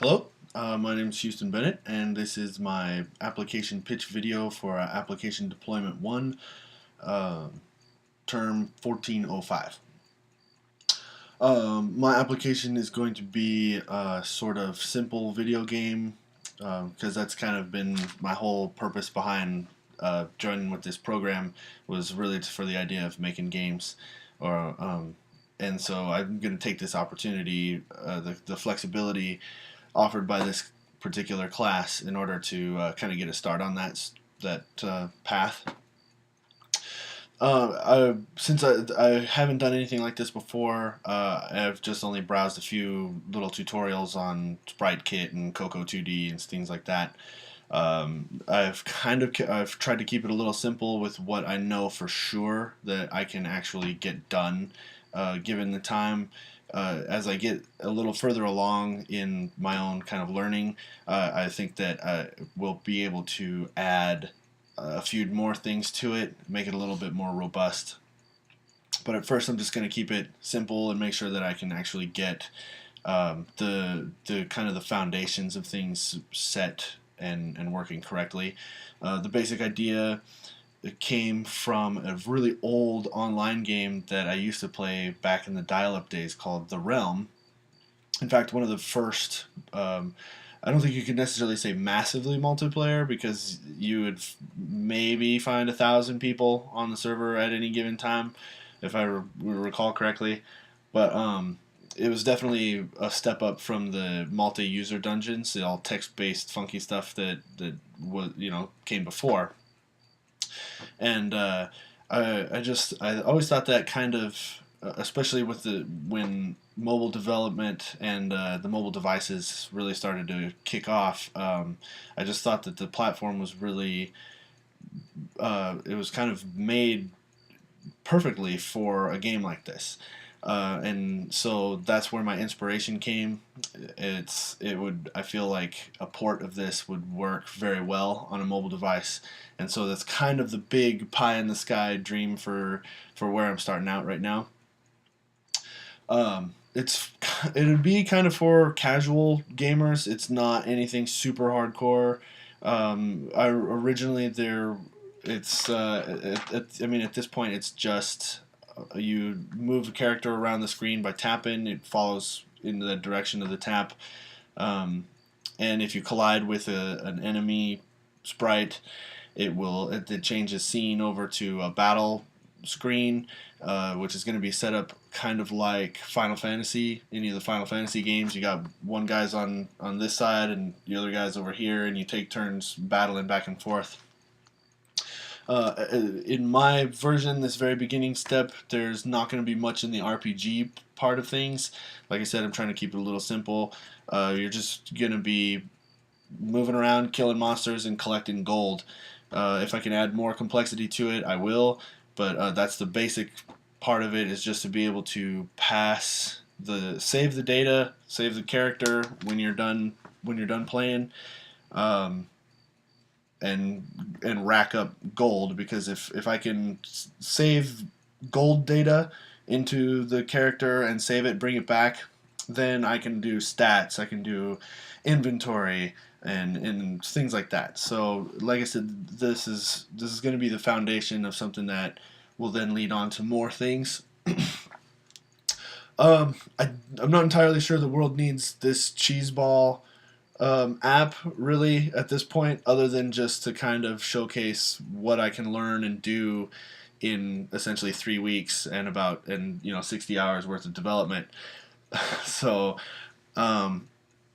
Hello, my name is Houston Bennett, and this is my application pitch video for Application Deployment 1, uh, term 1405. My application is going to be a sort of simple video game, because that's kind of been my whole purpose behind joining with this program, was really for the idea of making games, or and so I'm going to take this opportunity, the flexibility offered by this particular class in order to kind of get a start on that path. Since I haven't done anything like this before, I've just only browsed a few little tutorials on SpriteKit and Coco 2D and things like that. I've tried to keep it a little simple with what I know for sure that I can actually get done, given the time. As I get a little further along in my own kind of learning, I think that I will be able to add a few more things to it, make it a little bit more robust. But at first, I'm just going to keep it simple and make sure that I can actually get the kind of the foundations of things set and working correctly. The basic idea came from a really old online game that I used to play back in the dial-up days called The Realm. In fact, one of the first, I don't think you could necessarily say massively multiplayer, because you would maybe find 1,000 people on the server at any given time, if I recall correctly. But it was definitely a step up from the multi-user dungeons, the all text-based funky stuff that was came before. And I always thought that kind of, especially with when mobile development and the mobile devices really started to kick off, I just thought that the platform was really, it was kind of made perfectly for a game like this. And so that's where my inspiration came. I feel like a port of this would work very well on a mobile device, and so that's kind of the big pie in the sky dream for where I'm starting out right now. It'd be kind of for casual gamers. It's not anything super hardcore. I originally there, it's I mean, at this point it's just you move a character around the screen by tapping. It follows in the direction of the tap, and if you collide with an enemy sprite, it changes scene over to a battle screen, which is going to be set up kind of like Final Fantasy. Any of the Final Fantasy games, you got one guy's on this side and the other guy's over here, and you take turns battling back and forth. In my version, this very beginning step, there's not going to be much in the RPG part of things. Like I said, I'm trying to keep it a little simple. You're just going to be moving around, killing monsters, and collecting gold. If I can add more complexity to it, I will. But that's the basic part of it, is just to be able to save the data, save the character when you're done playing. And rack up gold, because if I can save gold data into the character and save it, bring it back, then I can do stats, I can do inventory and things like that. So like I said, this is going to be the foundation of something that will then lead on to more things. I'm not entirely sure the world needs this cheeseball app really at this point, other than just to kind of showcase what I can learn and do in essentially 3 weeks and 60 hours worth of development. So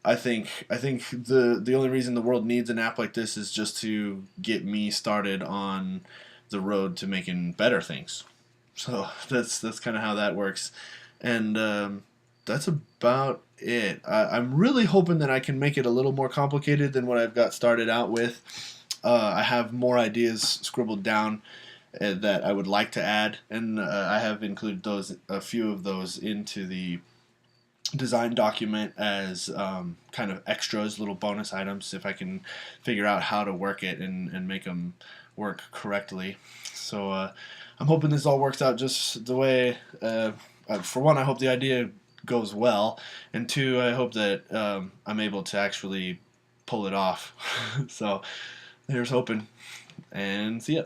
I think the only reason the world needs an app like this is just to get me started on the road to making better things. So that's kind of how that works, and that's about it. I'm really hoping that I can make it a little more complicated than what I've got started out with. I have more ideas scribbled down that I would like to add, and I have included a few of those into the design document as kind of extras, little bonus items, if I can figure out how to work it and make them work correctly. So I'm hoping this all works out just the way. For one, I hope the idea goes well, and two, I hope that I'm able to actually pull it off. So here's hoping, and see ya.